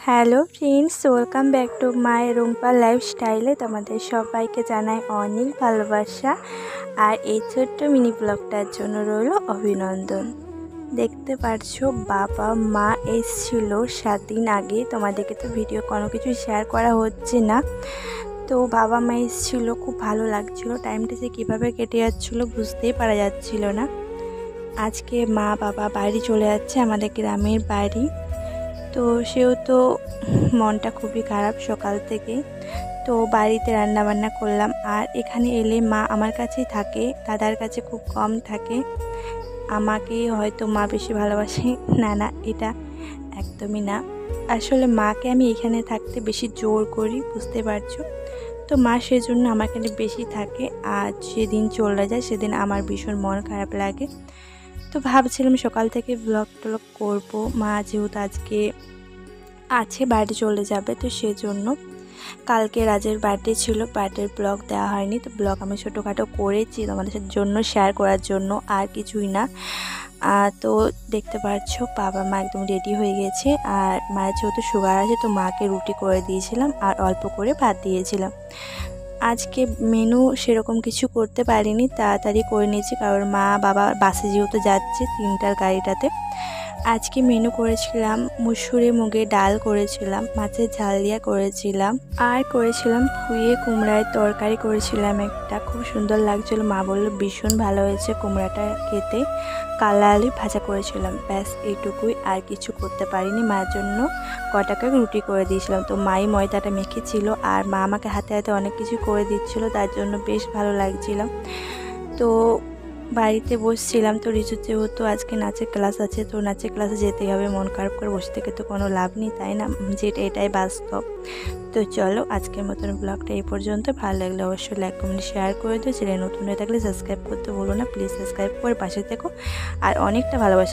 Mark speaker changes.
Speaker 1: Hello friends, welcome back to my Rumpa লাইফস্টাইলে তোমাদের সবাইকে জানাই অনেক ভালোবাসা। আর এই ছোট্ট মিনি ব্লগটার জন্য রইল অভিনন্দন। দেখতে পারছো বাবা মা এসেছিল 7 দিন আগে। তোমাদেরকে তো ভিডিও কোনো কিছু শেয়ার করা হচ্ছে না। তো বাবা মা এসেছিল, খুব ভালো লাগছিল। টাইমটা যে কীভাবে কেটে যাচ্ছিলো বুঝতেই পারা যাচ্ছিল না। আজকে মা বাবা বাড়ি চলে যাচ্ছে, আমাদের গ্রামের বাড়ি। তো সেও তো মনটা খুবই খারাপ সকাল থেকে। তো বাড়িতে রান্না বান্না করলাম। আর এখানে এলে মা আমার কাছেই থাকে, দাদার কাছে খুব কম থাকে। আমাকেই হয়তো মা বেশি ভালোবাসে, না এটা একদমই না। আসলে মাকে আমি এখানে থাকতে বেশি জোর করি, বুঝতে পারছো। তো মা সেজন্য আমার এখানে বেশি থাকে। আর যেদিন চলে যায় সেদিন আমার ভীষণ মন খারাপ লাগে। তো ভাবছিলাম সকাল থেকে ব্লগ টলগ করবো, মা যেহেতু আজকে আছে বাড়ি চলে যাবে, তো সেজন্য। কালকে রাজের বার্থডে ছিল, বার্থডের ব্লগ দেওয়া হয়নি। তো ব্লগ আমি ছোটোখাটো করেছি তোমাদের জন্য শেয়ার করার জন্য, আর কিছুই না। তো দেখতে পাচ্ছ বাবা মা একদম রেডি হয়ে গেছে। আর মায়ের যেহেতু সুগার আছে, তো মাকে রুটি করে দিয়েছিলাম আর অল্প করে ভাত দিয়েছিলাম। আজকে মেনু সেরকম কিছু করতে পারিনি, তাড়াতাড়ি করে নিয়েছি, কারণ মা বাবা বাসে যেহেতু যাচ্ছে 3টার গাড়িটাতে। আজকে মেনু করেছিলাম মুসুরি মুগের ডাল করেছিলাম, মাছের ঝাল দিয়া করেছিলাম, আর করেছিলাম পুঁয়ে কুমড়ার তরকারি করেছিলাম একটা, খুব সুন্দর লাগছিল। মা বললো ভীষণ ভালো হয়েছে কুমড়াটা খেতে। কালা আলু ভাজা করেছিলাম, ব্যাস এইটুকুই, আর কিছু করতে পারিনি। মায়ের জন্য কটাকে রুটি করে দিয়েছিলাম। তো মাই ময়দাটা মেখেছিল, আর মা আমাকে হাতে হাতে অনেক কিছু করে দিচ্ছিল, তার জন্য বেশ ভালো লাগছিল। তো বাড়িতে বসছিলাম। তো রিচুর যেহেতু আজকে নাচের ক্লাস আছে, তো নাচের ক্লাসে যেতেই হবে, মন খারাপ করে বসে থেকে তো কোনো লাভ নেই, তাই না? যেটা এটাই বাস্তব। তো চলো আজকের মতন ব্লগটা এই পর্যন্ত। ভালো লাগলে অবশ্যই লাইক কমেন্ট শেয়ার করে দিও। চ্যানেল নতুন হয়ে থাকলে সাবস্ক্রাইব করতে ভুলো না, প্লিজ সাবস্ক্রাইব করে পাশে থেকো। আর অনেকটা ভালোবাসা।